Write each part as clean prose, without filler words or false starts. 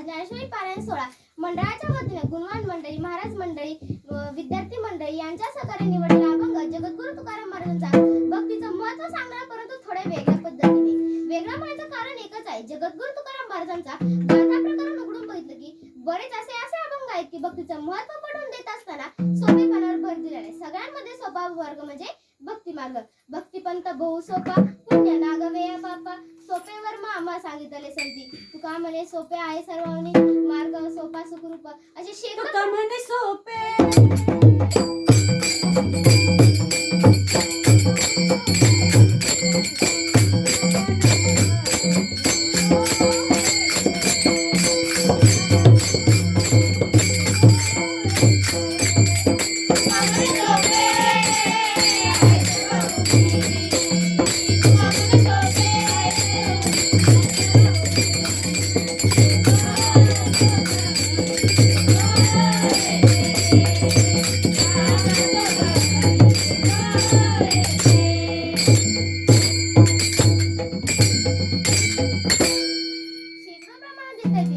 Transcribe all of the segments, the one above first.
ज्ञानेश्वरी पारायण सोहळा मंडळाच्या वतीने गुणवान मंडळी, महाराज मंडळी, विद्यार्थी मंडळी यांच्या सहकार्याने निवडलेला अभंग जगद्गुरु तुकाराम महाराजांचा भक्तीचं महत्त्व सांगणारा, परंतु थोड्या वेगळ्या पद्धतीने. वेगळं म्हणायचं कारण एकच आहे. जगद्गुरु तुकाराम महाराजांचा गाथा प्रकरण उघडून बघितलं की बरेच असे अभंग आहेत की भक्तीचं महत्त्व पटवून देत असताना सोपेपणावर भर दिलेला आहे. सगळ्यांमध्ये सोपा वर्ग म्हणजे भक्ती मार्ग. भक्तिपंथ बहु सोपा, पुण्य नागवे बापा, सोपेवर मामा सांगितले संती. तुका म्हणे सोपे आहे सर्वांनी मार्ग, सोपा सुखरूप, असे शेकडो म्हणे सोपे.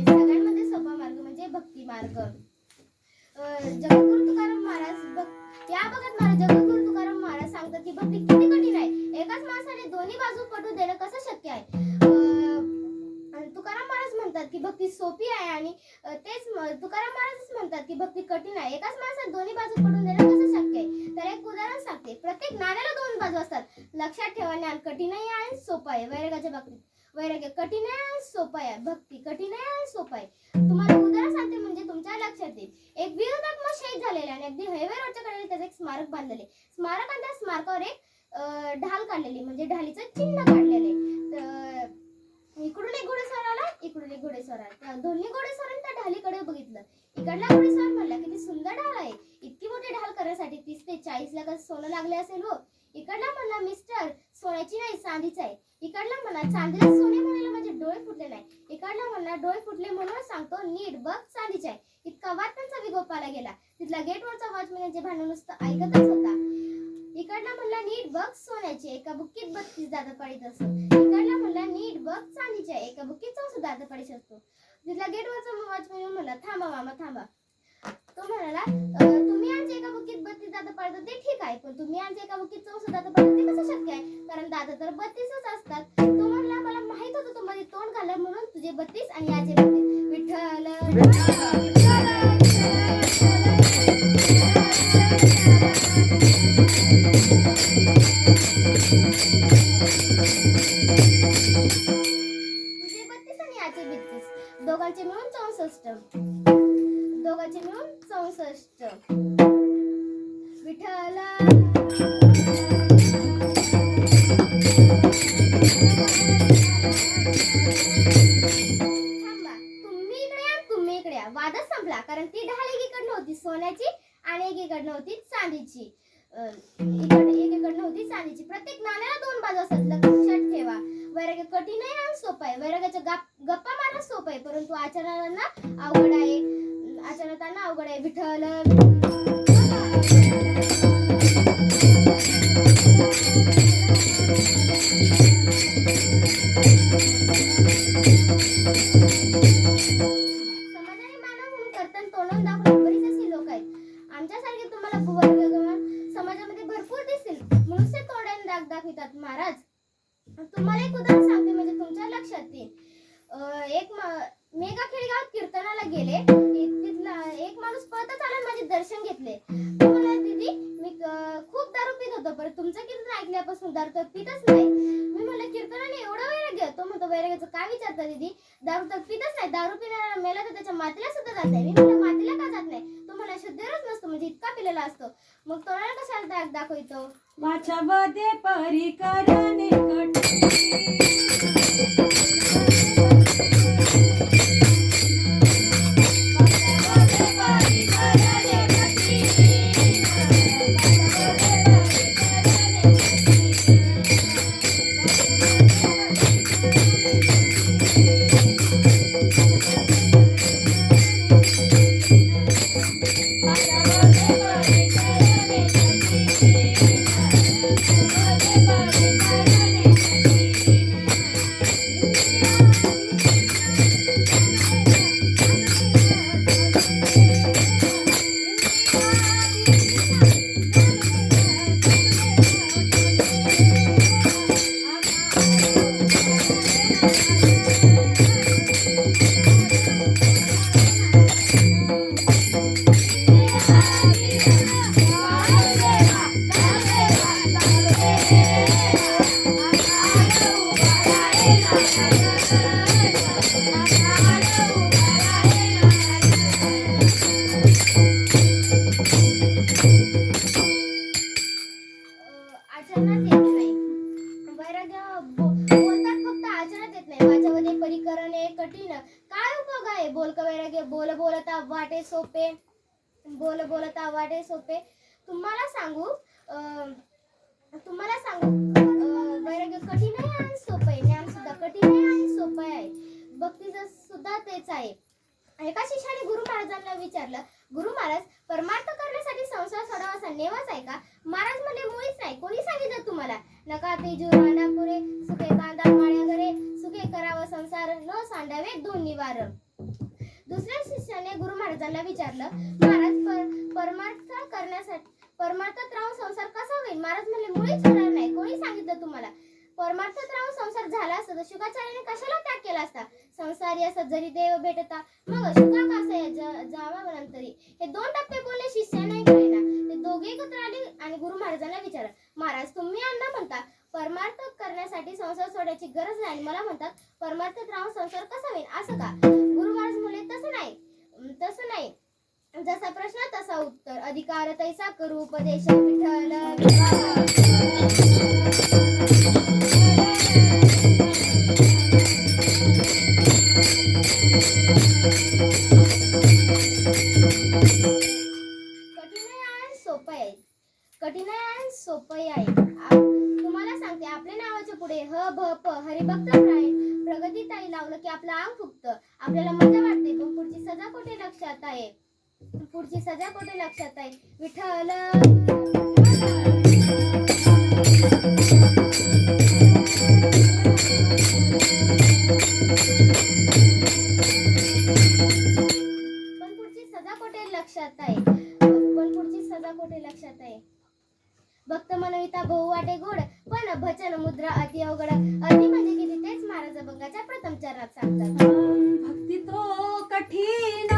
सगळ्यांमध्ये सोपा मार्ग म्हणजे भक्ती मार्ग. जगद्गुरु तुकाराम महाराज या भागात जगद्गुरु तुकाराम महाराज सांगतात की भक्ती किती कठीण आहे. एकाच माणसाने दोन्ही बाजू पटवून देणं कसं शक्य आहे. तुकाराम महाराज म्हणतात की भक्ती सोपी आहे आणि तेच तुकाराम महाराज म्हणतात की भक्ती कठीण आहे. एकाच माणसाने दोन्ही बाजू पटवून देणं कसं शक्य आहे. तर एक उदाहरण सांगते. प्रत्येक नाण्याला दोन बाजू असतात. लक्षात ठेवा, ज्ञान कठीणही आहे, सोपं आहे. वैराग्याच्या बाबतीत वैराग्य कठीण आहे, सोपं आहे. भक्ती कठीण आहे आणि सोपं आहे. तुम्हाला उदाहरण सांगते म्हणजे तुमच्या लक्षात येईल. एक विरोधात्मक शहीद झालेले आणि अगदी हायवे रोडच्या कडेला त्याचे एक स्मारक बांधलेले. स्मारकात त्या स्मारकावर एक ढाल काढलेली म्हणजे ढालीचं चिन्ह काढलेले. इकडून एक घोडेस्वार आला, इकडून एक घोडेस्वार आला. त्या दोन्ही घोडेस्वारांनी त्या ढालीकडे बघितलं. इकडला घोडेस्वार म्हणला किती सुंदर ढाल आहे. इतकी मोठी ढाल करण्यासाठी 30 ते 40 लाख सोनं लागले असेल हो. इकडला म्हणला मिस्टर सोन्याची नाही चांदीच आहे. इकडला म्हणला चांदीला सोने म्हणायला माझे डोळे फुटले नाही. इकडला म्हणला डोळे फुटले म्हणून सांगतो नीट बघ चांदीचे आहे. इतका वाद त्यांचा विगोपाला गेला. तिथला गेटवरचा वॉचमॅन यांचे भांडण नुसतं ऐकतच होता. इकडला म्हणला नीट बघ सोन्याची, एका बुक्कीत 32 दात पाडीत असतो. इकडला म्हणला नीट बघ चांदीची, एका बुक्कीत 64 दात पाडीत असतो. तिथला गेटवरचा वॉचमॅन म्हणला थांबा मामा थांबा. तो म्हणाला तुम्ही आमच्या एका बुक्कीत 32 दात पाडता ते ठीक आहे, पण तुम्ही आमच्या एका बुक्कीत 64 दात पाडता ते कसं शक्य आहे. कारण दात तर 32च असतात. तो म्हणला मला माहित होतं तू मध्ये तोंड घाललं म्हणून तुझे 32 आणि याचे 32. विठ्ठल तुझे 32 आणि याचे 32, दोघांचे मिळून 64. दोघांचे मिळून 64. विठ्ठल थांबा, तुम्ही इकडे या. वादच संपला कारण ती ढाल एकीकडनं होती सोन्याची आणि एकीकडनं होती चांदीची. एकीकडनं होती चांदीची. प्रत्येक नाण्याला दोन बाजू असतात. लक्षात ठेवा. वैराग्य कठीण आहे आणि सोपं आहे. वैराग्याच्या गप्पा मारणं सोपं आहे, परंतु आचरणांना अवघड आहे. आचरणांना अवघड आहे. विठ्ठल समाजाने मानव म्हणून कर्तन तोंडून दाखवून बरीच अशी लोक आहेत. आमच्यासारखे तुम्हाला समाजामध्ये भरपूर दिसतील. मनुष्य तोंडाने दाग दाखवितात. महाराज तुम्हाला एक उदाहरण सांगते म्हणजे तुमच्या लक्षात येईल. एक मेघाखेड गावात कीर्तनाला गेले. तिथला एक माणूस पळतच आला माझे दर्शन घेतले. तो म्हणाला दीदी मी खूप दारू पित होतो, पण तुमचं कीर्तन ऐकल्यापासून दारू तर पितच नाही. मी म्हणलं कीर्तनाने एवढं वैराग्य. तो म्हणतो वैराग्याचं काय विचारता दीदी, दारू तर पितच नाही. दारू पिणारा मेला तर त्याच्या मातीला सुद्धा जात नाही. मी म्हणलं मातीला का जात नाही. तो मला शुद्धरच नसतो म्हणजे इतका पिलेला असतो. मग तोंडाला कशाला दाग दाखवतो. वाचा बदे परी करणे आहे बोलक वैराग्य बोल बोलता वाटे सोपे बोल बोलता वाटे सोपे. तुम्हाला सांगू वैराग्य कठीण आहे आणि सोपं आहे. ज्ञान सुद्धा कठीण आहे आणि सोपं आहे. भक्तीचं सुद्धा तेच आहे. एका शिष्याने गुरु महाराजांना विचारलं, गुरु महाराज, परमार्थ करण्यासाठी संसार सोडावा असा नेमच आहे का? महाराज म्हणले, मुळीच नाही. कोणी सांगितलं तुम्हाला? नका तेजू रांडा पुरे सुखे बांधा माळ्या घरे सुखे करावा संसार न सांडावे दोन निवार. दुसऱ्या शिष्याने गुरु महाराजांना विचारलं, महाराज, परमार्थात राहून संसार कसा होईल? महाराज म्हणले, मुळीच होणार नाही. कोणी सांगितलं तुम्हाला? परमार्थात राहून संसार झाला असता तर शुकाचार्याने कशाला त्याग केला असता? संसारी असत जरी देव भेटता मग शुका कासा जावा नंतरी. हे दोन टप्पे बोलले शिष्याने कळेना. ते दोघे एकत्र आले आणि गुरु महाराजांना विचारलं, महाराज, तुम्ही अण्णा म्हणता परमार्थ करण्यासाठी संसार सोडायची गरज नाही, मला म्हणतात परमार्थात राहून संसार कसा होईल, असं का? गुरु महाराज म्हणले, तसं नाही. जसा प्रश्न तसा उत्तर. अधिकार तैसा करू उपदेश विठ्ठल कठीण आहे सोपं आहे. तुम्हाला सांगते, आपल्या नावाच्या पुढे ह भ प हरिभक्त प्रगतीताई लावलं की आपलं अंग फुगतं. आपल्याला मजा वाटते, पण पुढची सजा कुठे लक्षात आहे? विठ्ठल लक्षात आहे. भक्त मनविता बहु वाटे गोड, पण भजन मुद्रा अति अवघड. अति म्हणजे किती तेच महाराज अभंगाच्या प्रथम चरणात सांगतात. भक्ती तो कठीण